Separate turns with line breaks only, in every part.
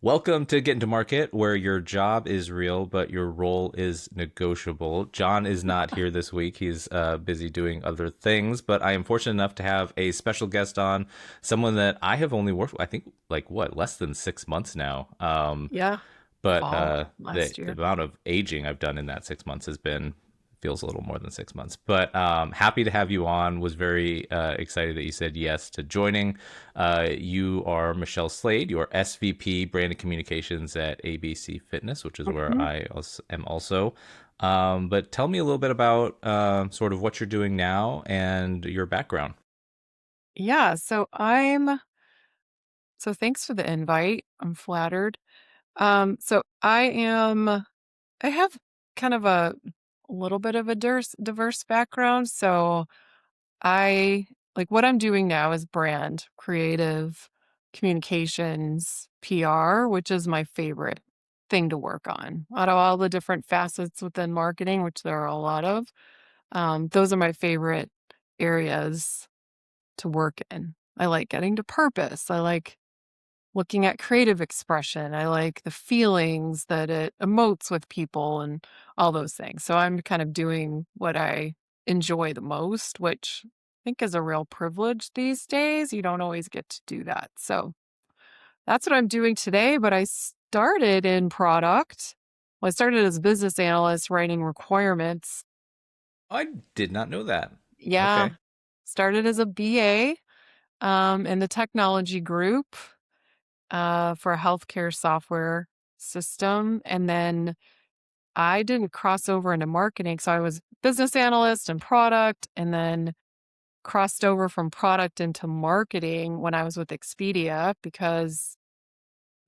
Welcome to Get Into Market, where your job is real, but your role is negotiable. John is not here this week. He's busy doing other things, but I am fortunate enough to have a special guest on, someone that I have only worked with, I think, like what, less than 6 months now.
Yeah,
But
fall
the
last year.
amount of aging I've done in that 6 months has been feels a little more than 6 months. But happy to have you on. Was very excited that you said yes to joining. You are Michelle Slade. You are SVP Branded Communications at ABC Fitness, which is where
Mhm.
I am also. But tell me a little bit about sort of what you're doing now and your background.
Yeah, so thanks for the invite. I'm flattered. I have kind of a little bit of a diverse background. So I like what I'm doing now is brand, creative communications, PR, which is my favorite thing to work on. Out of all the different facets within marketing, which there are a lot of, those are my favorite areas to work in. I like getting to purpose. I like looking at creative expression. I like the feelings that it emotes with people and all those things. So I'm kind of doing what I enjoy the most, which I think is a real privilege these days. You don't always get to do that. So that's what I'm doing today. But I started in product. Well, I started as a business analyst writing requirements.
I did not know that.
Yeah.
Okay.
Started as a BA in the technology group for a healthcare software system. And then I didn't cross over into marketing. So I was business analyst and product, and then crossed over from product into marketing when I was with Expedia because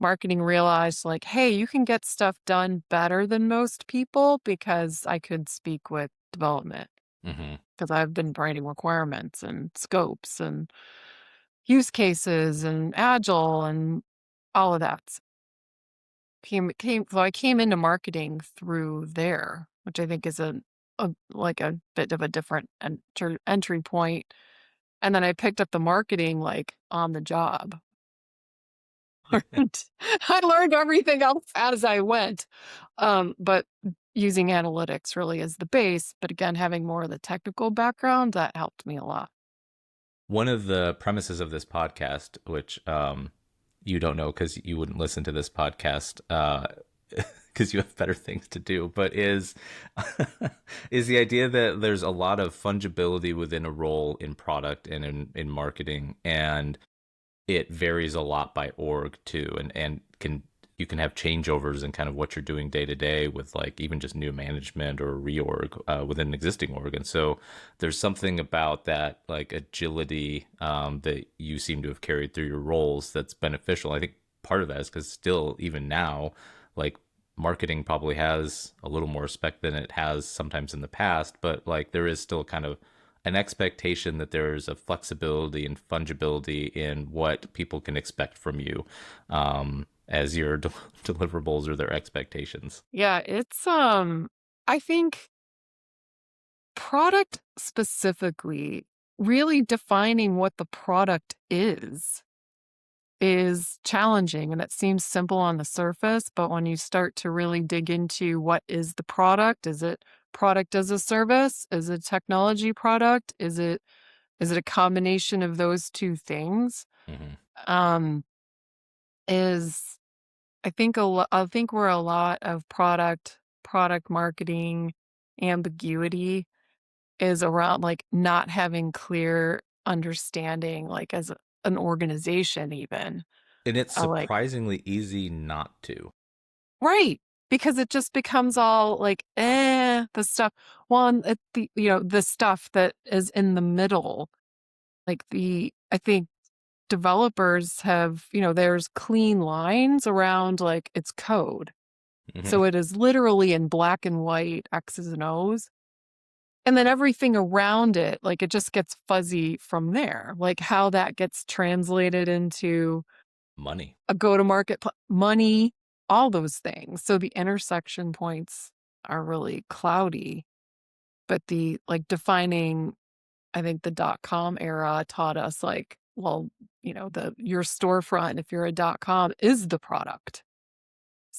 marketing realized, like, hey, you can get stuff done better than most people because I could speak with development
Hmm.
because I've been writing requirements and scopes and use cases and agile and all of that. So I came into marketing through there, which I think is a like a bit of a different entry point. And then I picked up the marketing like on the job. I learned everything else as I went. But using analytics really is the base. But again, having more of the technical background, that helped me a lot.
One of the premises of this podcast, which you don't know because you wouldn't listen to this podcast because you have better things to do, but is is the idea that there's a lot of fungibility within a role in product and in marketing, and it varies a lot by org too, and can you can have changeovers in kind of what you're doing day to day with like even just new management or reorg within an existing org. And so there's something about that like agility that you seem to have carried through your roles that's beneficial. I think part of that is because still even now, like marketing probably has a little more spec than it has sometimes in the past, but like there is still kind of an expectation that there's a flexibility and fungibility in what people can expect from you as your deliverables or their expectations.
Yeah, I think product specifically, really defining what the product is challenging, and it seems simple on the surface, but when you start to really dig into what is the product, is it product as a service? Is it technology product? Is it a combination of those two things?
Hmm.
Um, is I think where a lot of product marketing ambiguity is around like not having clear understanding, like as an organization, even.
And it's
Like,
surprisingly easy not to.
right. Because it just becomes all like, the stuff. The stuff that is in the middle, I think developers have, there's clean lines around like its code.
Hmm.
So it is literally in black and white X's and O's. And then everything around it, like it just gets fuzzy from there. Like how that gets translated into
Money.
a go to market money, all those things. So the intersection points are really cloudy. But the like defining, I think the .com era taught us like, well, the your storefront, if you're a .com, is the product.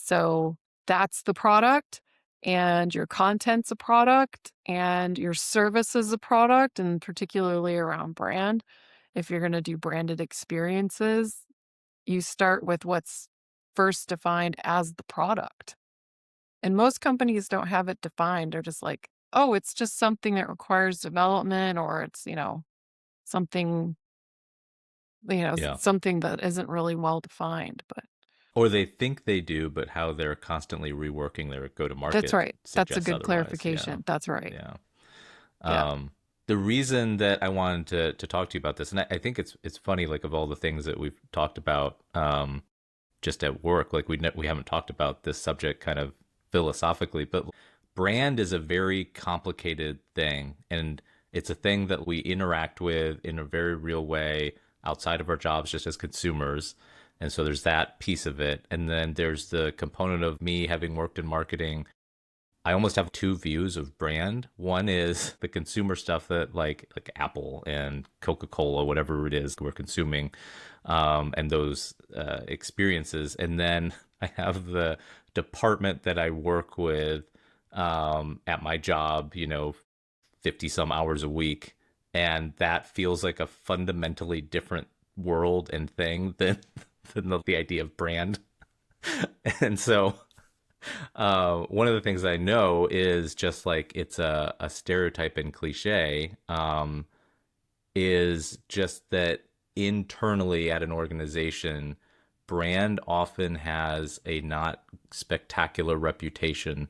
So that's the product, and your content's a product, and your service is a product, and particularly around brand. If you're going to do branded experiences, you start with what's first defined as the product. And most companies don't have it defined. They're just like, oh, it's just something that requires development, or it's, something,
Yeah.
something that isn't really well defined. But
Or they think they do, but how they're constantly reworking their go to
that's
market
right. That's a
suggests
good
otherwise. Yeah.
clarification. That's right.
Yeah.
Yeah.
The reason that I wanted to talk to you about this, and I think it's funny, like of all the things that we've talked about, just at work, like we haven't talked about this subject kind of philosophically, but brand is a very complicated thing, and it's a thing that we interact with in a very real way outside of our jobs, just as consumers. And so there's that piece of it, and then there's the component of me having worked in marketing. I almost have two views of brand. One is the consumer stuff that like Apple and Coca-Cola, whatever it is we're consuming, and those experiences. And then I have the department that I work with at my job, 50 some hours a week. And that feels like a fundamentally different world and thing than, than the idea of brand. And so one of the things I know is just like it's a stereotype and cliche, is just that internally at an organization, brand often has a not spectacular reputation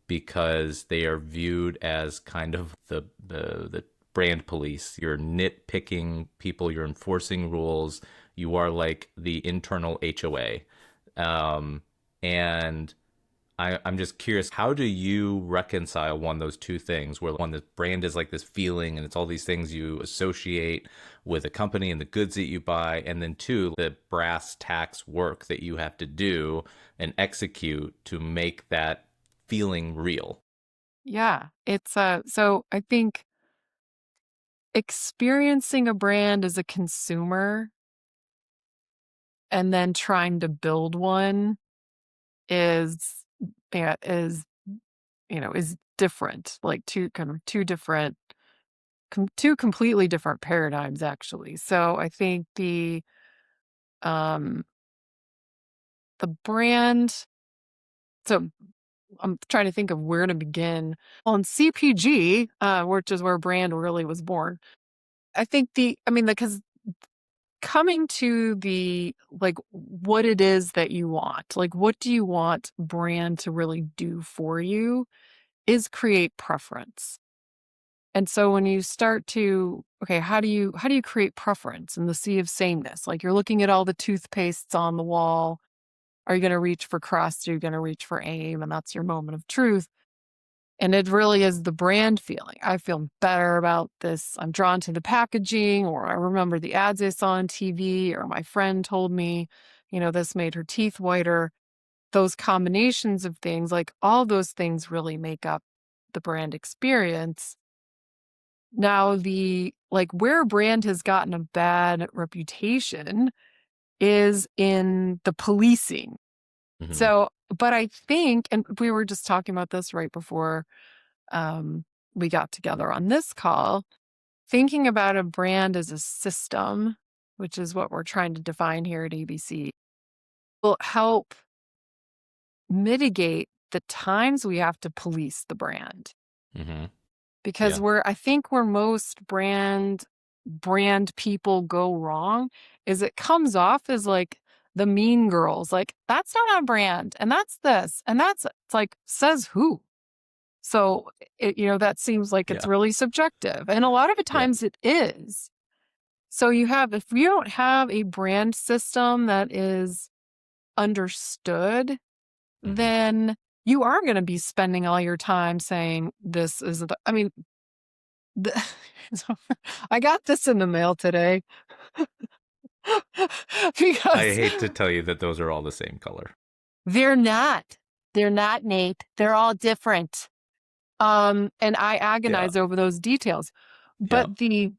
because they are viewed as kind of the brand police. You're nitpicking people, you're enforcing rules, you are like the internal HOA. And I'm just curious, how do you reconcile those two things, where one, the brand is like this feeling and it's all these things you associate with a company and the goods that you buy, and then two, the brass tacks work that you have to do and execute to make that feeling real?
Yeah. So I think experiencing a brand as a consumer and then trying to build one is, yeah, is different, like two different, two completely different paradigms, actually. So I think um, the brand, so I'm trying to think of where to begin. Well, in CPG, which is where brand really was born, I think because coming to the, like, what it is that you want, like, what do you want brand to really do for you, is create preference. And so when you start to, okay, how do you create preference in the sea of sameness? Like, you're looking at all the toothpastes on the wall. Are you going to reach for Crest? Are you going to reach for AIM? And that's your moment of truth. And it really is the brand feeling. I feel better about this. I'm drawn to the packaging, or I remember the ads I saw on TV, or my friend told me, this made her teeth whiter. Those combinations of things, like, all those things really make up the brand experience. Now, where a brand has gotten a bad reputation is in the policing.
Hmm.
So, but I think, and we were just talking about this right before um, we got together on this call, thinking about a brand as a system, which is what we're trying to define here at ABC, will help mitigate the times we have to police the brand.
Hmm.
Because
Yeah.
I think where most brand people go wrong is it comes off as like the mean girls, like, that's not on brand, and that's this, and it's like, says who? So that seems like it's
Yeah.
really subjective, and a lot of the
Yeah.
times it is. So if you don't have a brand system that is understood,
Hmm.
then you are going to be spending all your time saying this is the, so I got this in the mail today.
I
Because
hate to tell you that those are all the same color.
they're not. They're not, Nate. They're all different. And I
Yeah.
agonize over those details.
Yeah.
But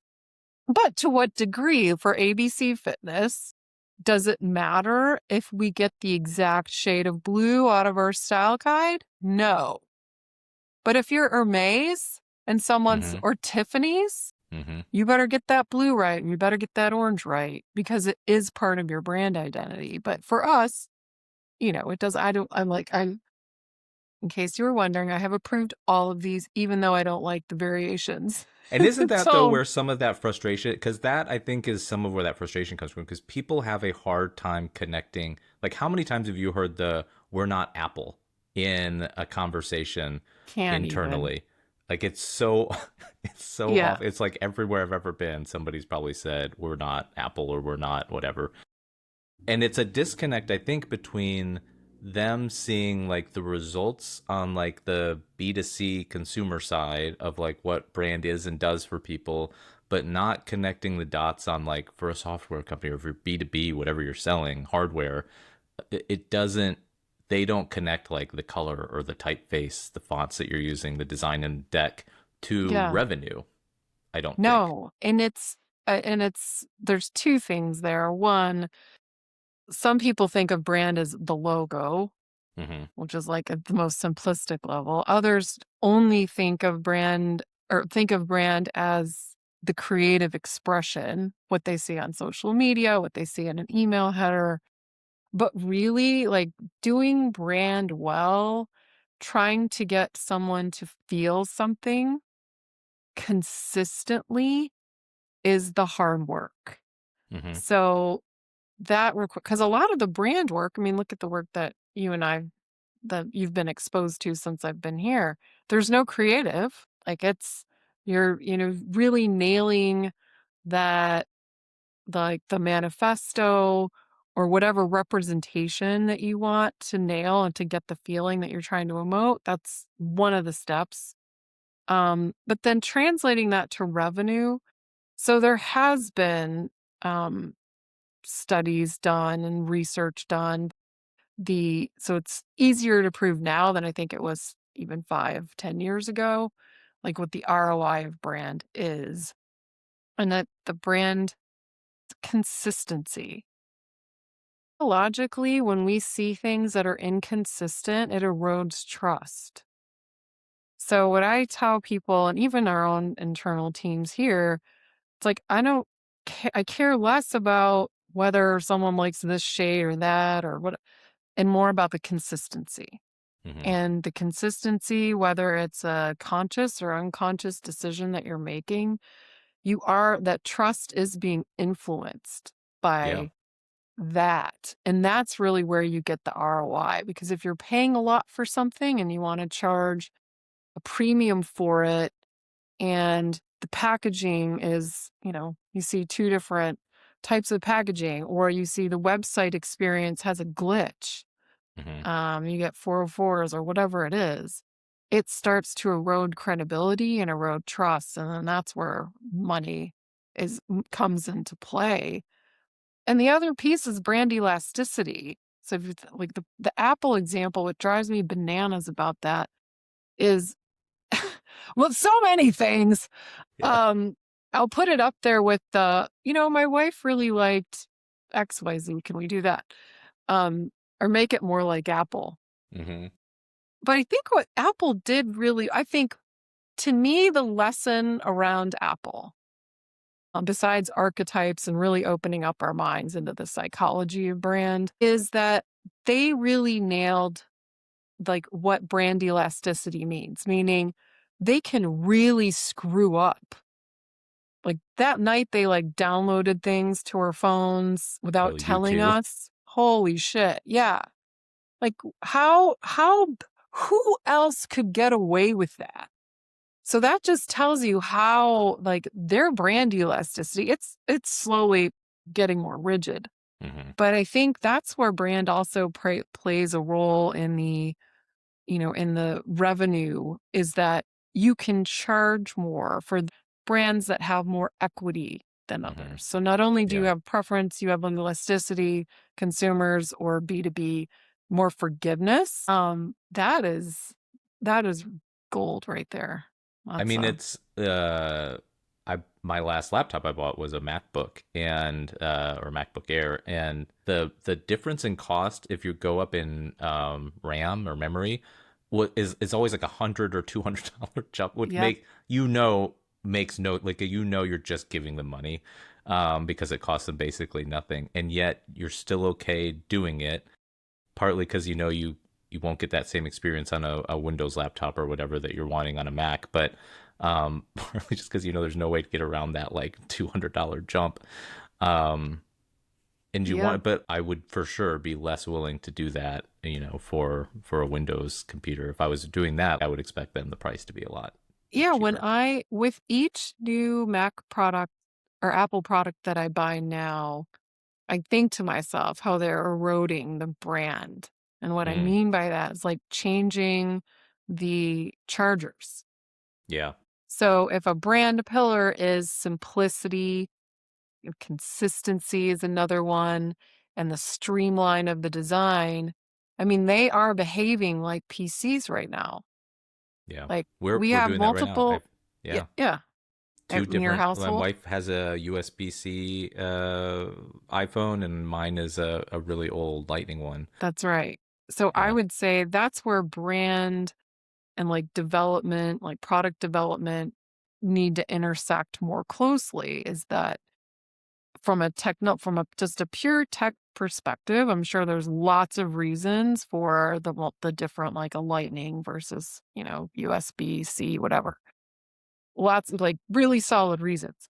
but to what degree for ABC Fitness? Does it matter if we get the exact shade of blue out of our style guide? No. But if you're Hermes and someone's,
Mm-hmm.
or Tiffany's,
Mm-hmm.
you better get that blue right and you better get that orange right because it is part of your brand identity. But for us, it does. In case you were wondering, I have approved all of these, even though I don't like the variations
And
in
isn't
the
that though
tone.
where some of that frustration, because that I think is some of where that frustration comes from, because people have a hard time connecting. Like, how many times have you heard the "we're not Apple" in a conversation
Can't even.
internally? Like, it's so, it's so
Yeah.
off. It's like everywhere I've ever been, somebody's probably said "we're not Apple" or "we're not whatever." And it's a disconnect, I think, between them seeing like the results on like the B2C consumer side of like what brand is and does for people, but not connecting the dots on like for a software company or for B2B, whatever you're selling, hardware, it doesn't, they don't connect like the color or the typeface, the fonts that you're using, the design and deck to
Yeah.
revenue, I don't think.
No. There's two things there. One, some people think of brand as the logo,
Mm-hmm.
which is like at the most simplistic level. Others only think of brand as the creative expression, what they see on social media, what they see in an email header. But really, like doing brand well, trying to get someone to feel something consistently is the hard work.
Mm-hmm.
So because a lot of the brand work, I mean, look at the work that that you've been exposed to since I've been here. There's no creative. Like you're, really nailing that, like the manifesto or whatever representation that you want to nail and to get the feeling that you're trying to emote. That's one of the steps. But then translating that to revenue. So there has been um, studies done and research done. So it's easier to prove now than I think it was even 5, 10 years ago, like what the ROI of brand is, and that the brand consistency. Logically, when we see things that are inconsistent, it erodes trust. So what I tell people, and even our own internal teams here, it's like I care less about whether someone likes this shade or that or what, and more about the consistency.
Mm-hmm.
And the consistency, whether it's a conscious or unconscious decision that you're making, that trust is being influenced
Yeah.
by that. And that's really where you get the ROI. Because if you're paying a lot for something and you want to charge a premium for it, and the packaging is, you see two different types of packaging, or you see the website experience has a glitch,
Mm-hmm.
you get 404s or whatever it is, it starts to erode credibility and erode trust. And then that's where money comes into play. And the other piece is brand elasticity. So if like the Apple example, what drives me bananas about that is, well, so many things.
Yeah.
Um, I'll put it up there with my wife really liked XYZ. Can we do that? Or make it more like Apple.
Mm-hmm.
But I think what Apple did really, I think to me, the lesson around Apple, besides archetypes and really opening up our minds into the psychology of brand, is that they really nailed like what brand elasticity means, meaning they can really screw up. Like that night they like downloaded things to our phones
Oh,
without
you
telling
too.
us. Holy shit. Yeah. Like how who else could get away with that? So that just tells you how like their brand elasticity, it's slowly getting more rigid.
Mm-hmm.
But I think that's where brand also plays a role in in the revenue, is that you can charge more for brands that have more equity than
Mm-hmm.
others. So not only do you
Yeah.
have preference, you have elasticity, consumers, or B2B, more forgiveness. That is gold right there.
I
That's
mean, it's I my last laptop I bought was a MacBook and or MacBook Air, and the difference in cost if you go up in RAM or memory is always like $100 or $200 jump, which
Yep.
makes no, like, you're just giving them money because it costs them basically nothing, and yet you're still okay doing it, partly because you won't get that same experience on a Windows laptop or whatever that you're wanting on a Mac, but partly just because there's no way to get around that like $200 jump. Um, and you
Yep.
want, but I would for sure be less willing to do that, for a Windows computer. If I was doing that, I would expect then the price to be a lot
Yeah,
cheaper.
with each new Mac product or Apple product that I buy now, I think to myself how they're eroding the brand. And what I
Mm,
mean by that is like changing the chargers.
yeah,
So if a brand pillar is simplicity, consistency is another one, and the streamline of the design, I mean, they are behaving like PCs right now.
yeah.
Like
We're
we
we're
have
doing that right now.
multiple,
I've
yeah,
Yeah.
yeah,
Two
in your
different. My
household.
wife has a USB-C iPhone, and mine is a really old Lightning one.
That's right. So I
Yeah.
would say that's where brand and like development, like product development need to intersect more closely is that from a just a pure tech perspective, I'm sure there's lots of reasons for the different like a lightning versus, USB-C, whatever. Lots of like really solid reasons.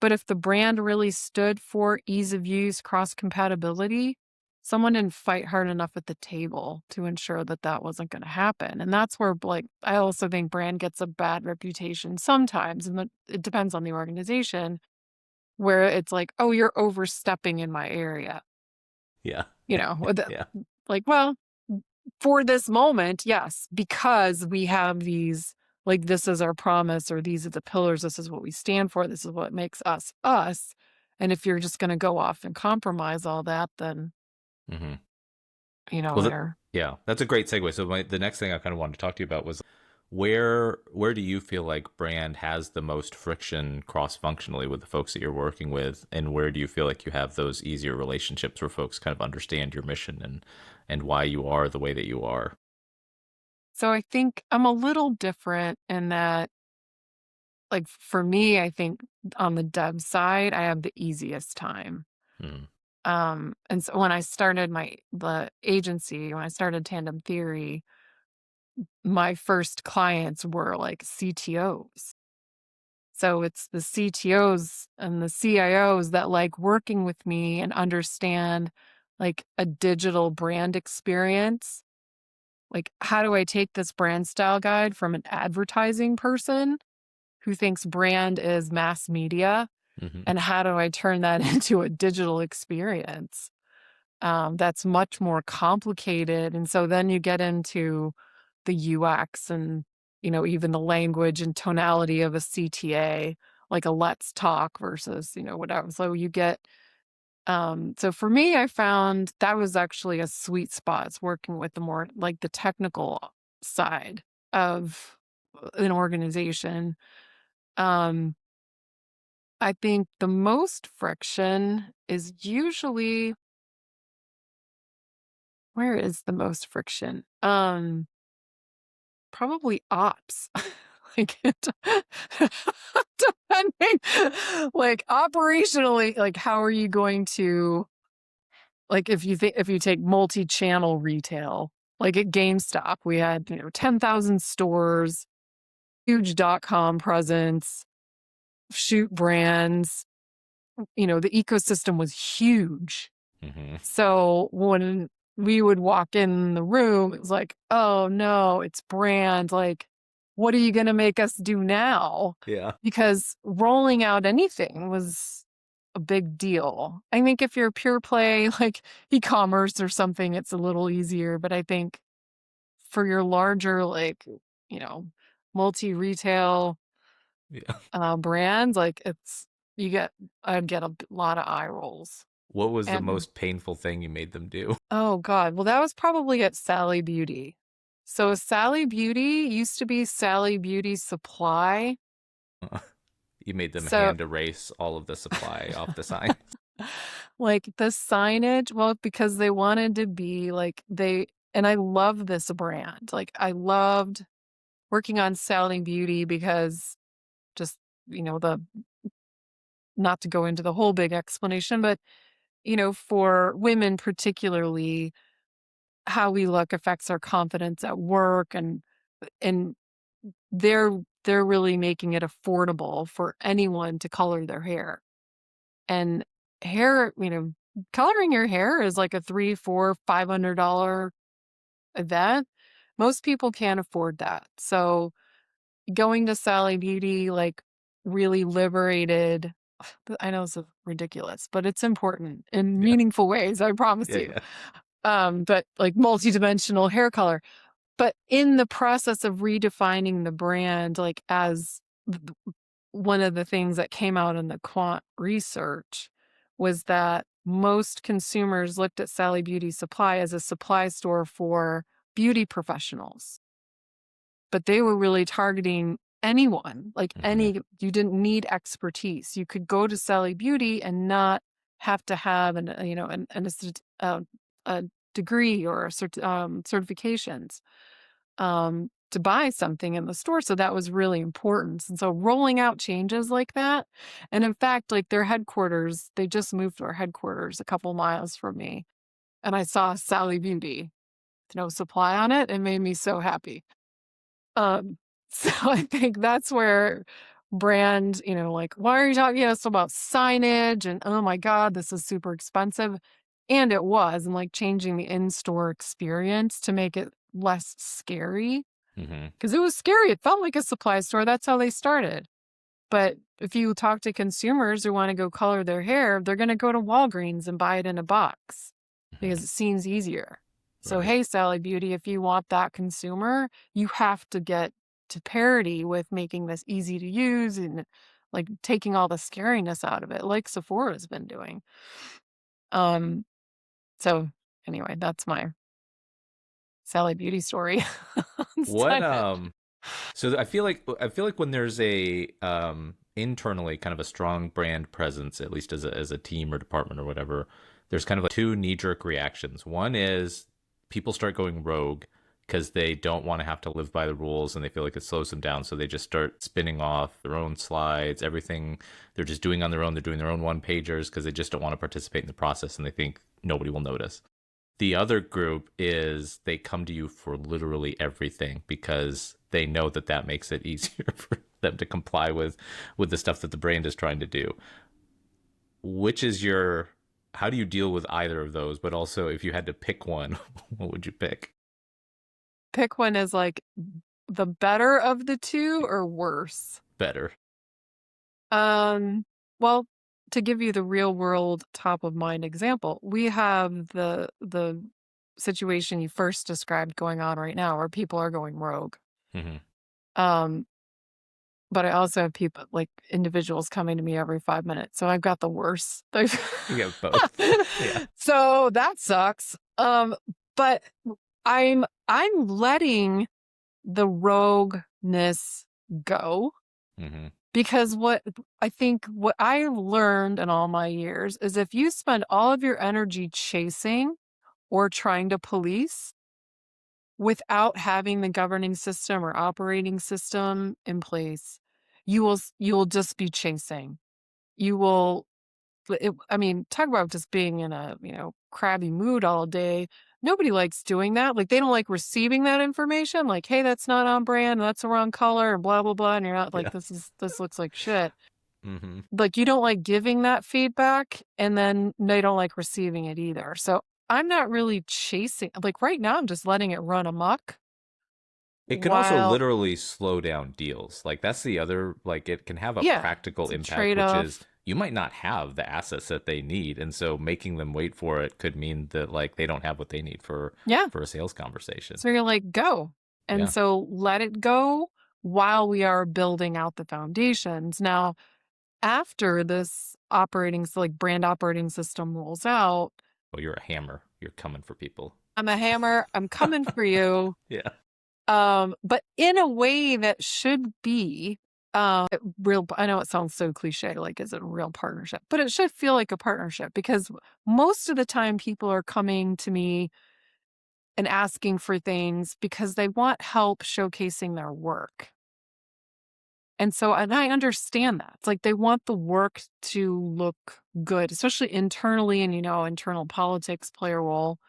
But if the brand really stood for ease of use, cross compatibility, someone didn't fight hard enough at the table to ensure that that wasn't going to happen. And that's where, like, I also think brand gets a bad reputation sometimes. And it depends on the organization where it's like, oh, you're overstepping in my area,
Yeah.
with
Yeah.
like, well, for this moment, yes, because we have these, like, this is our promise, or these are the pillars, this is what we stand for, this is what makes us us. And if you're just going to go off and compromise all that, then,
Hmm.
you know,
Well,
they're
yeah, that's a great segue. So the next thing I kind of wanted to talk to you about was where do you feel like brand has the most friction cross functionally with the folks that you're working with, and where do you feel like you have those easier relationships where folks kind of understand your mission and why you are the way that you are?
so I think I'm a little different in that, like, for me, I think on the dev side, I have the easiest time.
Hmm.
And so when I started the agency, when I started Tandem Theory, my first clients were like CTOs. So it's the CTOs and the CIOs that like working with me and understand like a digital brand experience. Like, how do I take this brand style guide from an advertising person who thinks brand is mass media?
Hmm.
And how do I turn that into a digital experience? That's much more complicated. And so then you get into the UX and, even the language and tonality of a CTA, like a let's talk versus, whatever. So you get, so for me, I found that was actually a sweet spot. It's working with the more like the technical side of an organization. Um, I think the most friction is usually, where is the most friction? Probably ops. Like, depending, like, operationally, like, how are you going to, like, if you take multi-channel retail, like at GameStop, we had, 10,000 stores, huge .com presence, shoot brands, the ecosystem was huge.
Hmm.
So when we would walk in the room, it was like, oh no, it's brand. Like, what are you going to make us do now?
Yeah.
Because rolling out anything was a big deal. I think if you're pure play, like e-commerce or something, it's a little easier. But I think for your larger, like, you know, multi-retail
Yeah.
brands, like I'd get a lot of eye rolls.
What was the
And
most painful thing you made them do?
oh god, well, that was probably at Sally Beauty. So Sally Beauty used to be Sally Beauty Supply,
You made them
So,
hand erase all of the supply off the sign.
like the signage, well, because they wanted to be like and I love this brand. Like, I loved working on Sally Beauty because just, the not to go into the whole big explanation, but, for women particularly, how we look affects our confidence at work and they're they're really making it affordable for anyone to color their hair. And hair, coloring your hair is like a three, four, $500 event. Most people can't afford that. So going to Sally Beauty like really liberated. I know it's ridiculous, but it's important in
Yeah.
meaningful ways, I promise
Yeah.
you.
Yeah.
But like multidimensional hair color. But in the process of redefining the brand, like as one of the things that came out in the quant research was that most consumers looked at Sally Beauty Supply as a supply store for beauty professionals, but they were really targeting anyone, like
Hmm.
you didn't need expertise. You could go to Sally Beauty and not have to have a degree or certifications to buy something in the store. So that was really important. And so rolling out changes like that, and in fact, like their headquarters, they just moved to our headquarters a couple miles from me, and I saw Sally Beauty with no supply on it. It made me so happy. Um, so I think that's where brand, like, why are you talking to us about signage? And oh my God, this is super expensive. And it was, and like changing the in-store experience to make it less scary
Hmm.
because it was scary. It felt like a supply store. That's how they started. But if you talk to consumers who want to go color their hair, they're going to go to Walgreens and buy it in a box
Hmm.
because it seems easier. So,
Right.
hey, Sally Beauty, if you want that consumer, you have to get to parity with making this easy to use and like taking all the scariness out of it, like Sephora's been doing. Um, so anyway, that's my Sally Beauty story.
What So I feel like when there's a internally kind of a strong brand presence, at least as a team or department or whatever, there's kind of like two knee-jerk reactions. One is people start going rogue because they don't want to have to live by the rules and they feel like it slows them down, so they just start spinning off their own slides, everything they're just doing on their own. They're doing their own one-pagers because they just don't want to participate in the process and they think nobody will notice. The other group is they come to you for literally everything because they know that that makes it easier for them to comply with the stuff that the brand is trying to do. Which is your how do you deal with either of those? But also, if you had to pick one, what would you pick?
Pick one as like the better of the two or worse.
Better.
Um, well, to give you the real world top of mind example, we have the situation you first described going on right now where people are going rogue.
Hmm.
Um, but I also have people like individuals coming to me every 5 minutes. So I've got the worst.
You get both. Yeah.
So that sucks. But I'm letting the rogueness go.
Hmm.
Because what I've learned in all my years is if you spend all of your energy chasing or trying to police without having the governing system or operating system in place, you will just be chasing. You will I mean, talk about just being in a, crabby mood all day. Nobody likes doing that. Like they don't like receiving that information. Like, hey, that's not on brand, that's the wrong color, and blah blah blah. And you're not like,
Yeah.
this looks like shit.
Hmm.
Like you don't like giving that feedback, and then they don't like receiving it either. So I'm not really chasing. Like right now, I'm just letting it run amok
It can also
while,
literally slow down deals. Like that's the other, like it can have a
yeah,
practical
it's a
impact, which is
trade-off.
you might not have the assets that they need. And so making them wait for it could mean that like they don't have what they need
Yeah.
for a sales conversation.
So you're like, go. And
Yeah.
so let it go while we are building out the foundations. Now, after this so like brand operating system rolls out,
Well, you're a hammer. You're coming for people.
I'm a hammer. I'm coming for you.
Yeah.
But in a way that should be I know it sounds so cliche, like, is it a real partnership? But it should feel like a partnership because most of the time people are coming to me and asking for things because they want help showcasing their work. And I understand that. It's like they want the work to look good, especially internally, and internal politics play a role.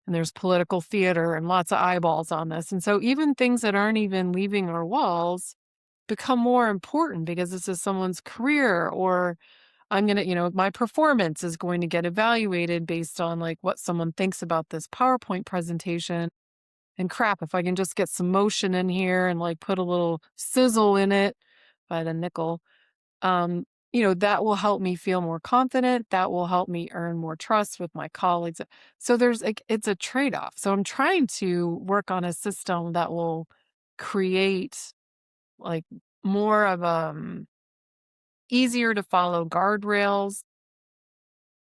And there's political theater and lots of eyeballs on this. And so even things that aren't even leaving our walls become more important because this is someone's career, or my performance is going to get evaluated based on like what someone thinks about this PowerPoint presentation. And crap, if I can just get some motion in here and like put a little sizzle in it by the nickel, um, that will help me feel more confident. That will help me earn more trust with my colleagues. So there's like, it's a trade off. So I'm trying to work on a system that will create like more of easier to follow guardrails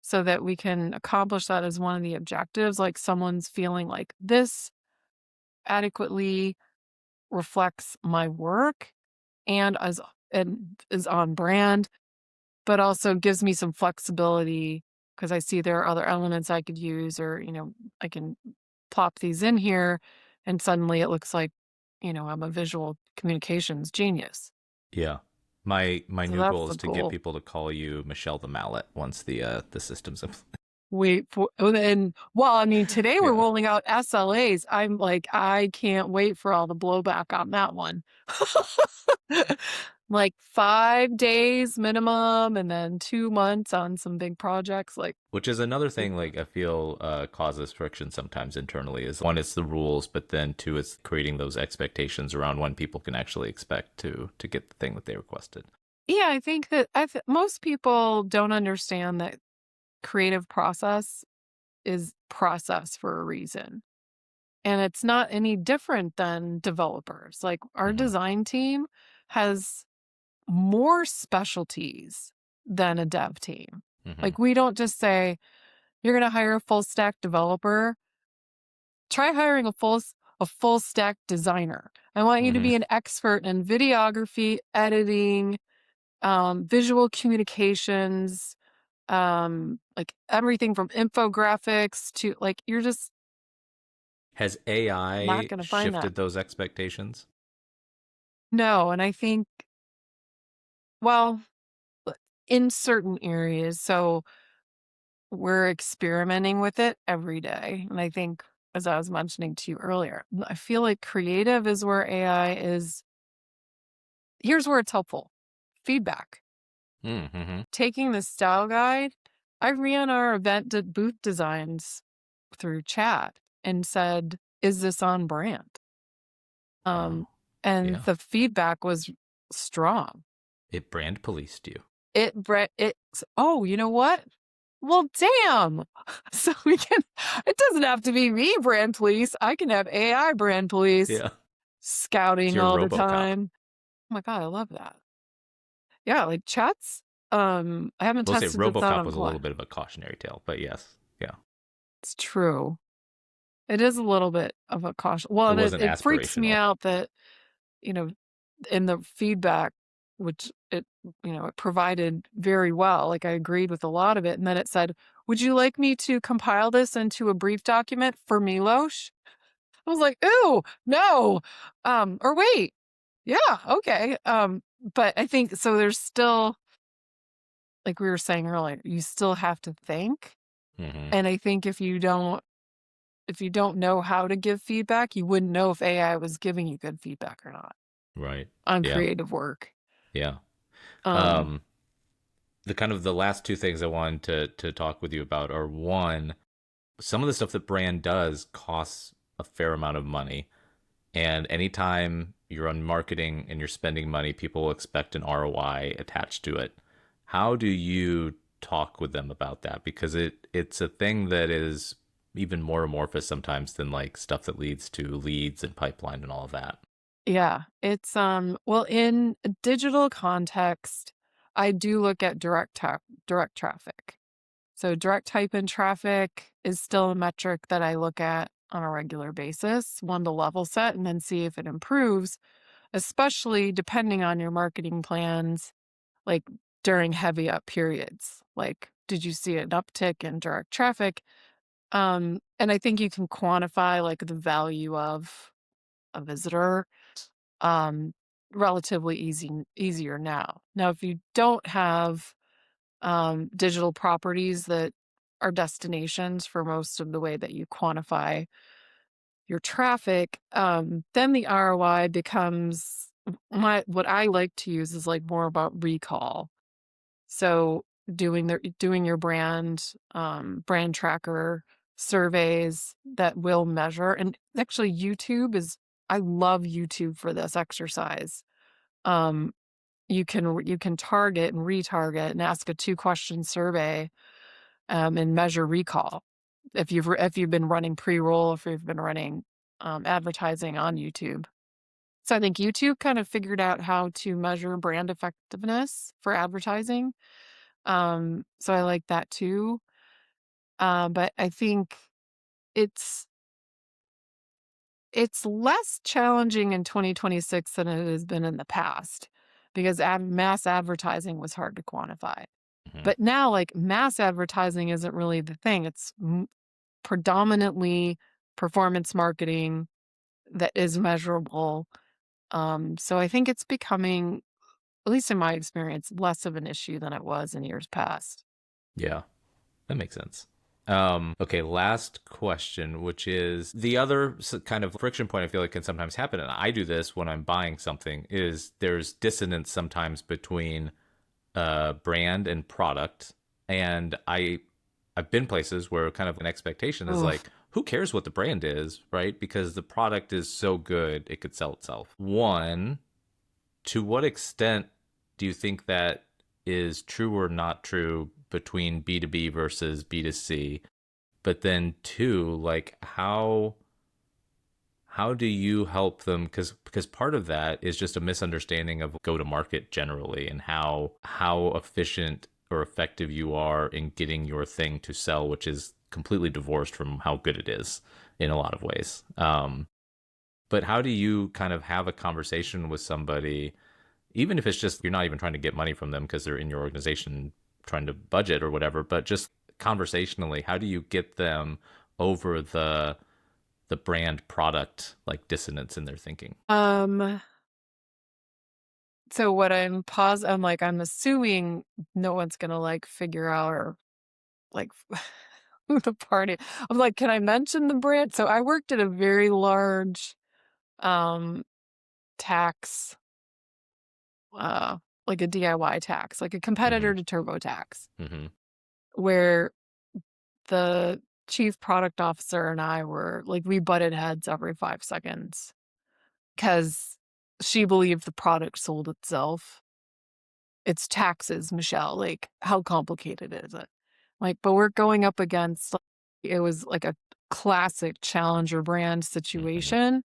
so that we can accomplish that as one of the objectives. Like someone's feeling like this adequately reflects my work and is on brand, but also gives me some flexibility because I see there are other elements I could use, or I can plop these in here and suddenly it looks like I'm a visual communications genius.
Yeah. My
So
new
that's
goal
the
is to get
goal.
people to call you Michelle the Mallet once the system's in.
Wait for and well, I mean, today we're
Yeah.
rolling out SLAs. I'm like, I can't wait for all the blowback on that one. Like 5 days minimum and then 2 months on some big projects. Like,
Which is another thing, like I feel causes friction sometimes internally. Is one, it's the rules, but then two, it's creating those expectations around when people can actually expect to get the thing that they requested.
yeah, I think that most people don't understand that creative process is process for a reason. And it's not any different than developers. Like our
Hmm.
design team has more specialties than a dev team.
Hmm.
Like we don't just say, you're going to hire a full stack developer. Try hiring a full stack designer. I want you to
Hmm.
be an expert in videography, editing, visual communications, like everything from infographics to like you're just
Has
not
AI
going to find that.
shifted those expectations?
No, and I think, well, in certain areas. So we're experimenting with it every day. And I think, as I was mentioning to you earlier, I feel like creative is where AI is. Here's where it's helpful: feedback.
Mm-hmm.
Taking the style guide, I ran our booth designs through chat and said, is this on brand?
Wow.
Um, and
Yeah.
the feedback was strong.
It brand policed you.
Oh, you know what? Well, damn. So it doesn't have to be me brand police. I can have AI brand police
Yeah. It's
scouting
your
all the
RoboCop.
time. Oh my God, I love that. Yeah, like chats. I haven't
We'll say
tested this out
RoboCop
on
was a
play.
little bit of a cautionary tale, but yes. Yeah.
It's true. It is a little bit of a caution. Well,
It
and
wasn't
it freaks me
aspirational.
out that, you know, in the feedback, which it provided very well. Like I agreed with a lot of it. And then it said, would you like me to compile this into a brief document for Milosh? I was like, ooh, no. Or wait, yeah, okay. But I think so there's still, like we were saying earlier, you still have to think.
Hmm.
And I think if you don't know how to give feedback, you wouldn't know if AI was giving you good feedback or not
Right.
on
Yeah.
creative work.
Yeah.
Um,
Um, the last two things I wanted to talk with you about are one, some of the stuff that brand does costs a fair amount of money. And anytime you're on marketing and you're spending money, people will expect an ROI attached to it. How do you talk with them about that? Because it's a thing that is even more amorphous sometimes than like stuff that leads to leads and pipeline and all of that.
yeah, it's well, in a digital context, I do look at direct traffic. So direct type in traffic is still a metric that I look at on a regular basis, one to level set and then see if it improves. especially depending on your marketing plans, like during heavy up periods. Like, did you see an uptick in direct traffic? And I think you can quantify like the value of a visitor um relatively easier now. Now, if you don't have digital properties that are destinations for most of the way that you quantify your traffic, then the ROI becomes what I like to use is like more about recall. So doing your brand tracker surveys that will measure, and actually I love YouTube for this exercise. Um, you can target and retarget and ask a 2-question survey, and measure recall. If you've been running pre-roll, if you've been running advertising on YouTube. So I think YouTube kind of figured out how to measure brand effectiveness for advertising. So I like that too. But I think it's it's less challenging in 2026 than it has been in the past because mass advertising was hard to quantify.
Hmm.
But now, like, mass advertising isn't really the thing. It's predominantly performance marketing that is measurable. So I think it's becoming, at least in my experience, less of an issue than it was in years past.
Yeah, that makes sense. Okay, last question, which is the other kind of friction point I feel like can sometimes happen, and I do this when I'm buying something, is there's dissonance sometimes between brand and product. And I've been places where kind of an expectation is
Ugh.
like, who cares what the brand is, right? Because the product is so good, it could sell itself. One, to what extent do you think that is true or not true between B2B versus B2C? But then two, like how do you help them, because part of that is just a misunderstanding of go to market generally and how efficient or effective you are in getting your thing to sell, which is completely divorced from how good it is in a lot of ways. But how do you kind of have a conversation with somebody, even if it's just you're not even trying to get money from them because they're in your organization trying to budget or whatever, but just conversationally, how do you get them over the brand product like dissonance in their thinking?
Um, so what I'm like, I'm assuming no one's gonna like figure out or like who the party. I'm like, can I mention the brand? So I worked at a very large um tax, uh, like a DIY tax, like a
Mm-hmm.
competitor to TurboTax,
Mm-hmm.
where the chief product officer and I were like, we butted heads every 5 seconds because she believed the product sold itself. It's taxes, Michelle. Like, how complicated is it? Like, but we're going up against, like, it was like a classic challenger brand
Mm-hmm.
situation.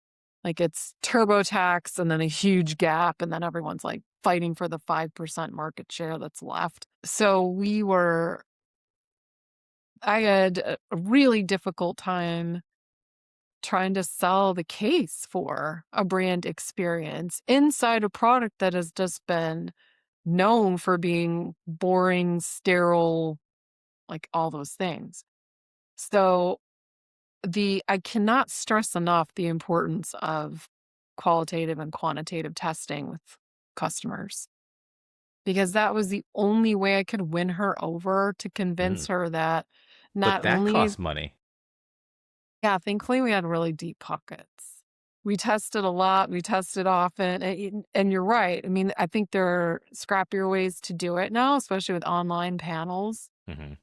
Like, it's TurboTax and then a huge gap, and then everyone's like fighting for the 5% market share that's left. So I had a really difficult time trying to sell the case for a brand experience inside a product that has just been known for being boring, sterile, like all those things. So I cannot stress enough the importance of qualitative and quantitative testing with customers because that was the only way I could win her over to convince
Mm.
her that
But
not
that
only,
costs money.
yeah, thankfully we had really deep pockets. We tested a lot, we tested often, and you're right. I mean, I think there are scrappier ways to do it now, especially with online panels.
Mm-hmm.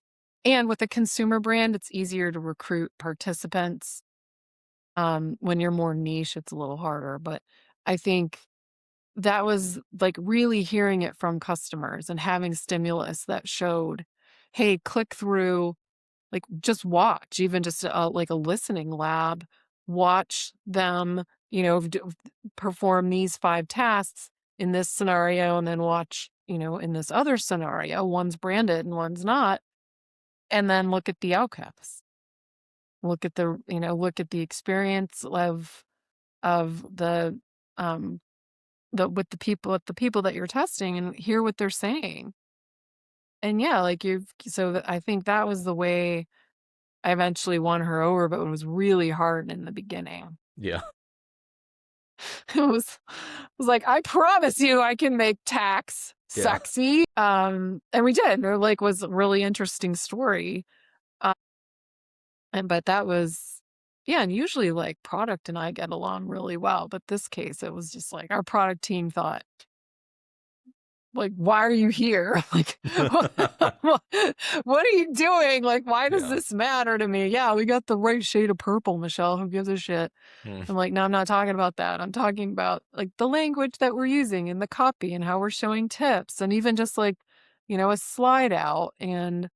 And with a consumer brand, it's easier to recruit participants. When you're more niche, it's a little harder. But I think that was like really hearing it from customers and having stimulus that showed, hey, click through, like just watch, even just like a listening lab, watch them, perform these 5 tasks in this scenario, and then watch, in this other scenario, one's branded and one's not, and then look at the outcomes. Look at the experience of the um with the people that you're testing and hear what they're saying. And yeah, like I think that was the way I eventually won her over, but it was really hard in the beginning.
Yeah.
It was like, I promise you I can make tax
Yeah.
sexy. And we did. There like was a really interesting story. Uh, and but that was yeah, and usually like product and I get along really well. But this case it was just like our product team thought, like, why are you here? Like, what are you doing? Like, why does
Yeah.
this matter to me? Yeah, we got the right shade of purple, Michelle. Who gives a shit?
Mm.
I'm like, no, I'm not talking about that. I'm talking about like the language that we're using in the copy and how we're showing tips and even just like, a slide out and,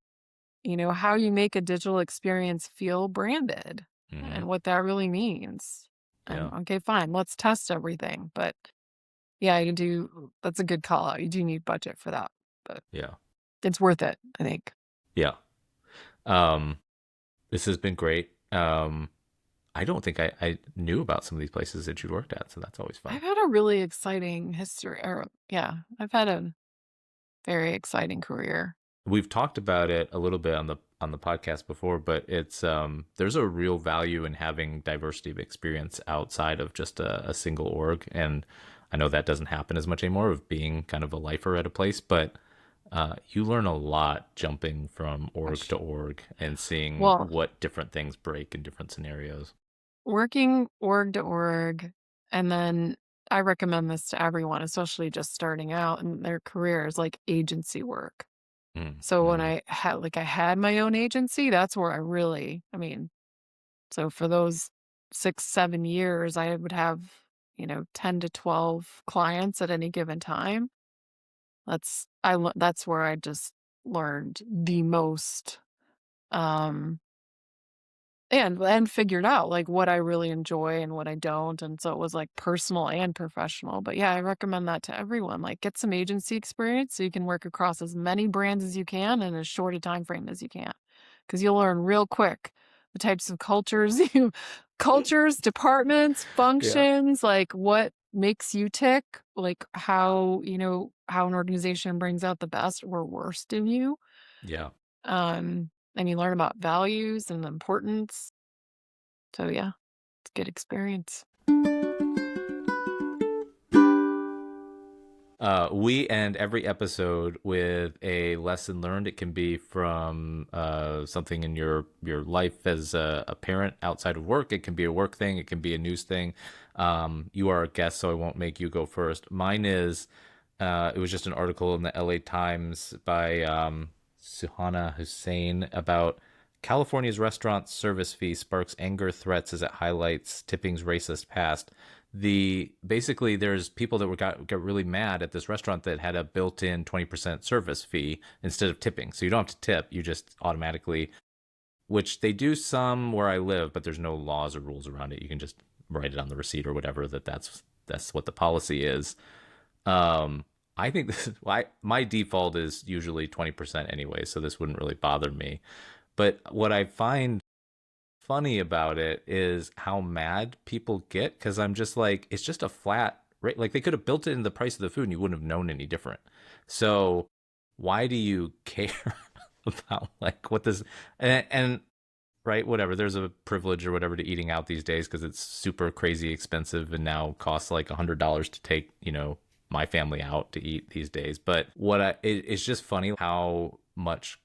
how you make a digital experience feel branded
Hmm.
and what that really means. And
Yeah.
okay, fine, let's test everything. But yeah, you do. That's a good call out. You do need budget for that, but
Yeah.
it's worth it, I think.
Yeah. Um, this has been great. I don't think I knew about some of these places that you worked at, so that's always fun.
I've had a really exciting history, or yeah, I've had a very exciting career.
We've talked about it a little bit on the podcast before, but it's there's a real value in having diversity of experience outside of just a single org. And I know that doesn't happen as much anymore of being kind of a lifer at a place, but you learn a lot jumping from org to
Gosh.
org and seeing
Well,
what different things break in different scenarios.
working org to org, and then I recommend this to everyone, especially just starting out in their careers, like agency work. So when
Mm-hmm.
I had my own agency, that's where so for those 6, 7 years, I would have, 10 to 12 clients at any given time. That's where I just learned the most, um, and figured out, like, what I really enjoy and what I don't, and so it was, like, personal and professional, but yeah, I recommend that to everyone, like, get some agency experience so you can work across as many brands as you can in as short a time frame as you can, because 'cause you'll learn real quick the types of cultures departments,
Yeah.
functions, like, what makes you tick, like, how an organization brings out the best or worst in you,
Yeah.
and you learn about values and importance. So yeah, it's good experience.
We end every episode with a lesson learned. It can be from something in your life as a parent outside of work. It can be a work thing. It can be a news thing. You are a guest, so I won't make you go first. Mine is it was just an article in the LA Times by Suhana Hussein about California's restaurant service fee sparks anger threats as it highlights tipping's racist past. Basically there's people that got really mad at this restaurant that had a built-in 20% service fee instead of tipping. So you don't have to tip, you just automatically, which they do some where I live, but there's no laws or rules around it. You can just write it on the receipt or whatever that's what the policy is. Um, I think this is why my default is usually 20% anyway, so this wouldn't really bother me. But what I find funny about it is how mad people get because I'm just like, it's just a flat rate. Like they could have built it into the price of the food and you wouldn't have known any different. So why do you care about like what this and right, whatever. There's a privilege or whatever to eating out these days because it's super crazy expensive and now costs like $100 to take, my family out to eat these days. But it's just funny how much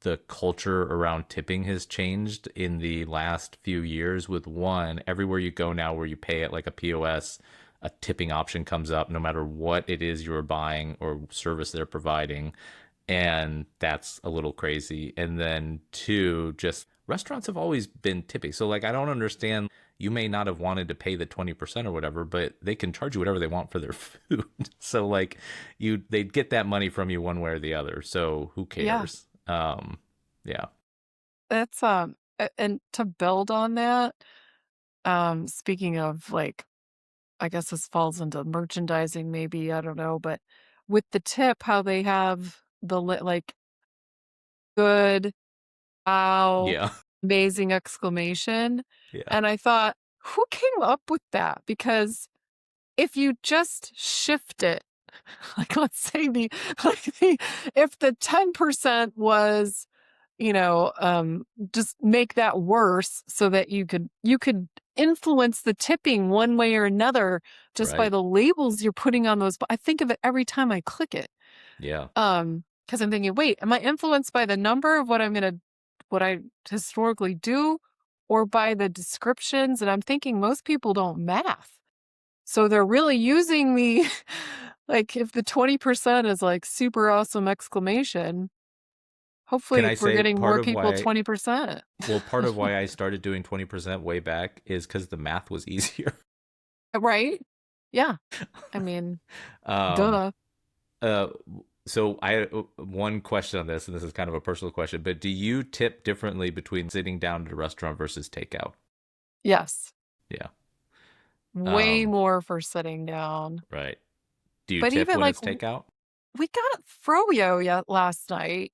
the culture around tipping has changed in the last few years with one everywhere you go now where you pay at like a POS, a tipping option comes up no matter what it is you're buying or service they're providing, and that's a little crazy. And then two, just restaurants have always been tipping, so like I don't understand. You may not have wanted to pay the 20% or whatever, but they can charge you whatever they want for their food. So like they'd get that money from you one way or the other, so who
Yeah,
cares? Yeah.
that's and to build on that, speaking of like, I guess this falls into merchandising, maybe I don't know, but with the tip, how they have like good, wow,
Yeah.
amazing exclamation,
Yeah.
and I thought, who came up with that? Because if you just shift it, like let's say if the 10% was, just make that worse so that you could influence the tipping one way or another just by
Right.
the labels you're putting on those. I think of it every time I click it.
Yeah.
Because I'm thinking, wait, am I influenced by the number of what I historically do, or by the descriptions? And I'm thinking most people don't math. So they're really using the, like, if the 20% is like super awesome exclamation,
Can
hopefully
I
we're
say
getting more people 20%.
part of why I started doing 20% way back is because the math was easier.
Right? Yeah. I mean,
um,
duh.
uh, so I one question on this, and this is kind of a personal question, but do you tip differently between sitting down at a restaurant versus takeout?
Yes.
Yeah.
Way
Um,
more for sitting down.
right. Do you
But
tip
even
when
like
it's takeout?
we got froyo last night,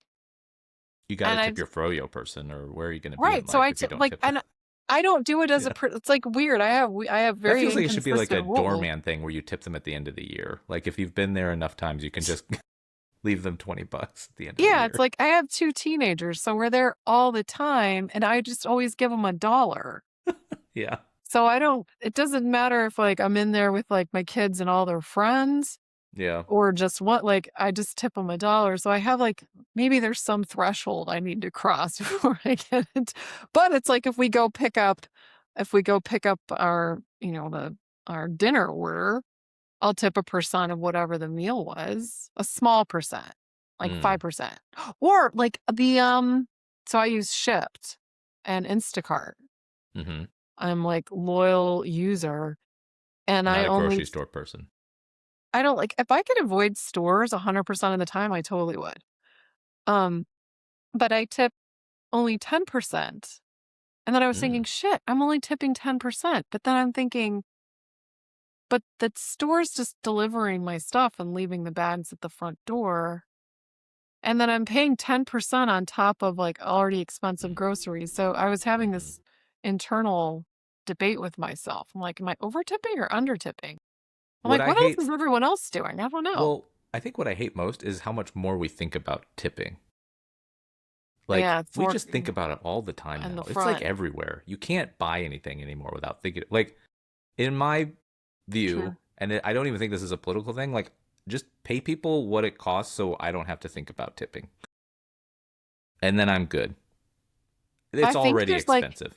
You got to
and
tip your froyo person, or where are you going to be in
right. So
life if you don't tip them?
and I don't do it as
Yeah.
it's like weird. I have
That
very
feels like it should be like a
inconsistent rules.
doorman thing where you tip them at the end of the year. Like if you've been there enough times, you can just leave them $20 at the end of the
Yeah, it's
year.
like I have two teenagers, so we're there all the time, and I just always give them $1.
Yeah.
So I don't, it doesn't matter if like I'm in there with like my kids and all their friends,
Yeah.
or just what, like I just tip them $1. So I have like, maybe there's some threshold I need to cross before I get it. But it's like if we go pick up our, our dinner order, I'll tip a percent of whatever the meal was, a small percent, like
Mm.
5%. Or like so I use Shipt and Instacart.
Mm-hmm.
I'm like loyal user, and
Not a grocery store person.
I don't like, if I could avoid stores 100% of the time, I totally would. Um, but I tip only 10%. And then I was thinking,
Mm.
shit, I'm only tipping 10%. But then I'm thinking, but the store's just delivering my stuff and leaving the bags at the front door. And then I'm paying 10% on top of like already expensive groceries. So I was having
Mm-hmm.
this internal debate with myself. I'm like, am I over tipping or under tipping? I'm
What
like,
I
what else
hate,
is everyone else doing? I don't know.
well, I think what I hate most is how much more we think about tipping. Like
Yeah, it's
we
more
just think about it all the time
in the
now. It's like
front.
everywhere. You can't buy anything anymore without thinking. Like in my view,
True.
and I don't even think this is a political thing. Like just pay people what it costs, so I don't have to think about tipping, and then I'm good. It's
I think
already
there's like,
expensive.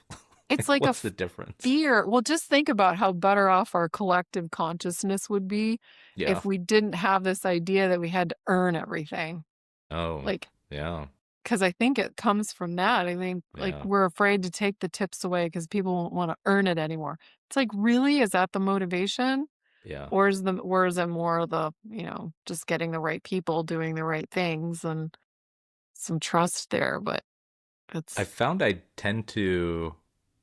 it's
Like
like
what's the difference?
fear. Well, just think about how better off our collective consciousness would be
Yeah.
if we didn't have this idea that we had to earn everything.
Oh,
Like,
yeah.
because I think it comes from that. I think like
Yeah.
we're afraid to take the tips away because people won't want to earn it anymore. It's like, really, is that the motivation?
Yeah.
Or is it more the, just getting the right people doing the right things and some trust there? But
I
it's
found I tend to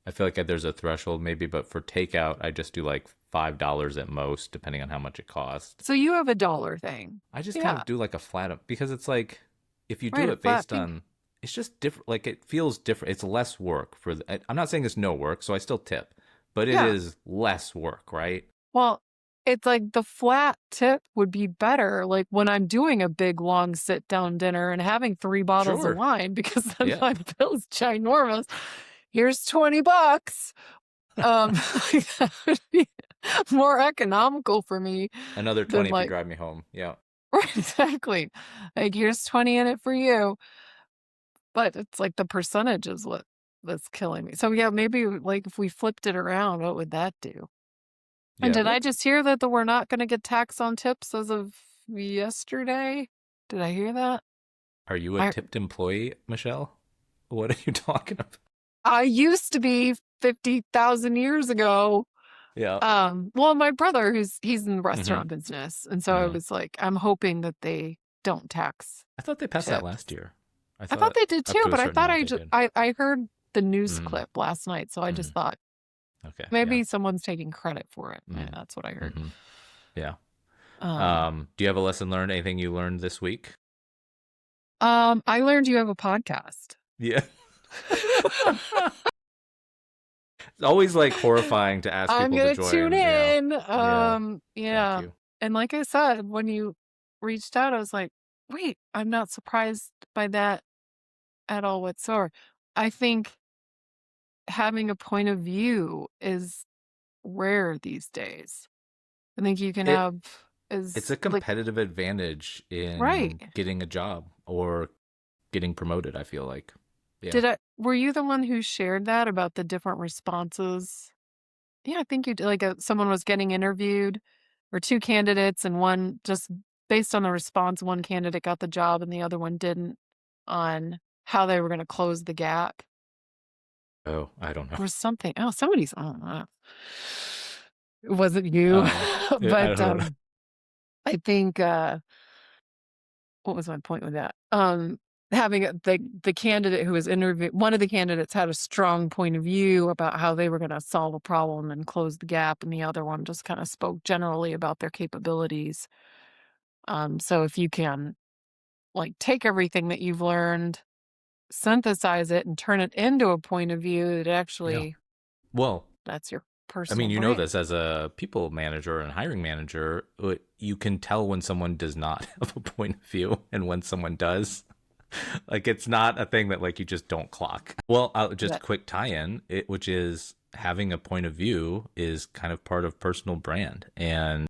I feel like there's a threshold maybe, but for takeout I just do like $5 at most depending on how much it costs.
so you have a dollar thing.
I just kind
Yeah,
of do like a flat because it's like if you
right.
do
A
it
flat
based
fee.
on it's just different like it feels different. It's less work for I'm not saying it's no work, so I still tip, but it
Yeah.
is less work, right?
Well, it's like the flat tip would be better, like when I'm doing a big long sit down dinner and having 3 bottles of
Sure.
wine, because then
Yeah.
my bill's ginormous. Here's $20. That would be more economical for me
Another
than
20 if you
like,
drive me home. Yeah.
right, exactly. Like, here's 20 in it for you. But it's like the percentage is that's killing me. So yeah, maybe like if we flipped it around, what would that do? And
Yeah.
did I
What's
just hear that we're not going to get tax on tips as of yesterday? Did I hear that?
Are you a
I
tipped employee, Michelle? What are you talking about?
I used to be 50,000 years ago.
Yeah.
Well, my brother, he's in the
Mhm.
restaurant business, and so I
Mhm.
was like, I'm hoping that they don't tax
I thought they passed that last
tips.
year. I
I thought
thought
they did
up
too,
to a
but I
certain
thought
amount they did.
I heard the news
Mm.
clip last night, so I just
Mm.
thought
Okay. Yeah.
maybe someone's taking credit for it.
Mm.
That's what I heard.
Mhm. Yeah.
Um,
Do you have a lesson learned? Anything you learned this week?
I learned you have a podcast.
Yeah. always like horrifying to ask
I'm
people to
gonna tune
join. Yeah.
in.
Yeah. Thank
Yeah.
you.
And like I said, when you reached out, I was like, wait, I'm not surprised by that at all whatsoever. I think having a point of view is rare these days. I think you can
It
have
it's
is
a
like
competitive advantage
right.
in getting a job or getting promoted, I feel like. Yeah.
Were you the one who shared that about the different responses? Yeah, I think you did. Like someone was getting interviewed or two candidates, and one just based on the response, one candidate got the job and the other one didn't on how they were going to close the gap.
Oh, I don't know.
There was something. Oh, somebody's. I don't know. It wasn't you,
I
but
don't know.
I think what was my point with that? Having the candidate who was interviewed, one of the candidates had a strong point of view about how they were going to solve a problem and close the gap, and the other one just kind of spoke generally about their capabilities. So if you can like take everything that you've learned, synthesize it, and turn it into a point of view that
Yeah.
actually
Well,
that's your
I
personal
mean, you know
brand.
this as a people manager and hiring manager, you can tell when someone does not have a point of view and when someone does. Like it's not a thing that like you just don't clock. Well, just
That
quick tie-in, which is having a point of view is kind of part of personal brand. And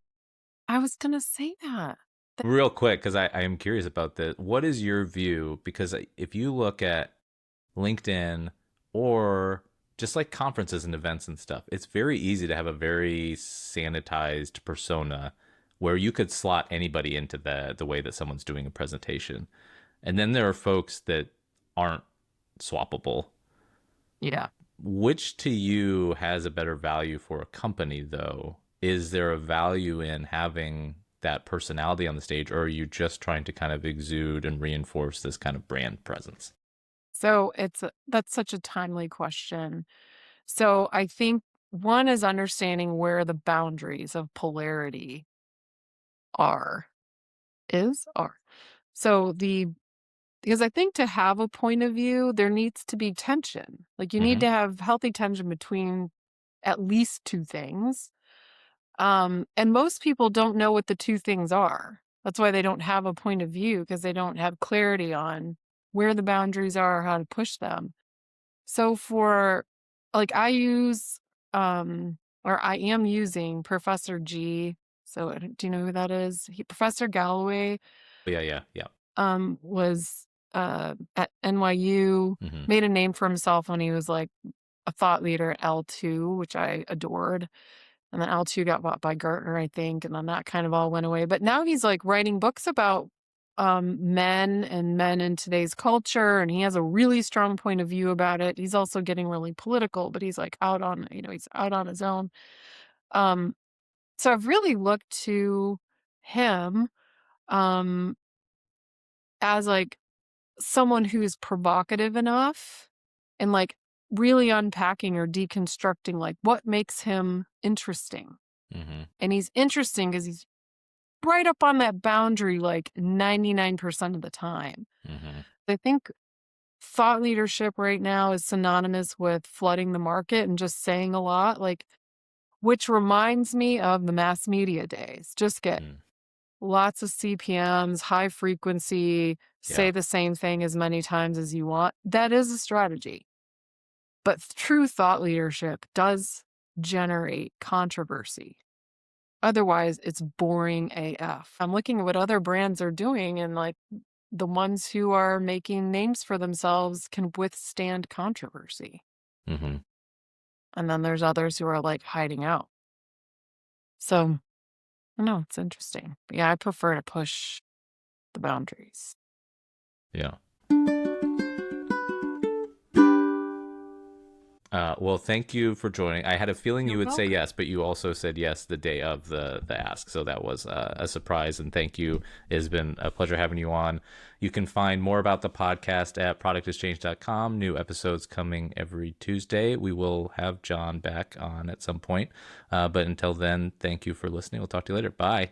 I was gonna say that.
real quick, because I am curious about this, what is your view? Because if you look at LinkedIn or just like conferences and events and stuff, it's very easy to have a very sanitized persona where you could slot anybody into the way that someone's doing a presentation. And then there are folks that aren't swappable.
Yeah.
Which to you has a better value for a company though? Is there a value in having that personality on the stage, or are you just trying to kind of exude and reinforce this kind of brand presence?
So that's such a timely question. So I think one is understanding where the boundaries of polarity are, are. So because I think to have a point of view, there needs to be tension. Like you need
Mm-hmm.
to have healthy tension between at least two things. And most people don't know what the two things are. That's why they don't have a point of view because they don't have clarity on where the boundaries are, how to push them. So for like I use or I am using Professor G. So do you know who that is? Professor Galloway
Yeah, yeah, yeah.
was at NYU,
Mm-hmm.
made a name for himself when he was like a thought leader at L2, which I adored. And then L2 got bought by Gartner, I think, and then that kind of all went away. But now he's like writing books about men and men in today's culture, and he has a really strong point of view about it. He's also getting really political, but he's like out on, he's out on his own. Um, so I've really looked to him um, as like someone who's provocative enough and like really unpacking or deconstructing like what makes him interesting.
Mm-hmm.
And he's interesting because he's right up on that boundary like 99% of the time.
Mm-hmm.
I think thought leadership right now is synonymous with flooding the market and just saying a lot, like, which reminds me of the mass media days. Just get
Mm.
lots of CPMs, high frequency,
Yeah.
say the same thing as many times as you want. That is a strategy. But true thought leadership does generate controversy. Otherwise, it's boring AF. I'm looking at what other brands are doing, and like the ones who are making names for themselves can withstand controversy.
Mm-hmm.
And then there's others who are like hiding out. So, I know it's interesting. But yeah, I prefer to push the boundaries.
Yeah. Well, thank you for joining. I had a feeling you
You're
would say
welcome.
yes, but you also said yes the day of the ask, so that was a surprise. And thank you. It's been a pleasure having you on. You can find more about the podcast at productexchange.com. New episodes coming every Tuesday. We will have John back on at some point. But until then, thank you for listening. We'll talk to you later. Bye.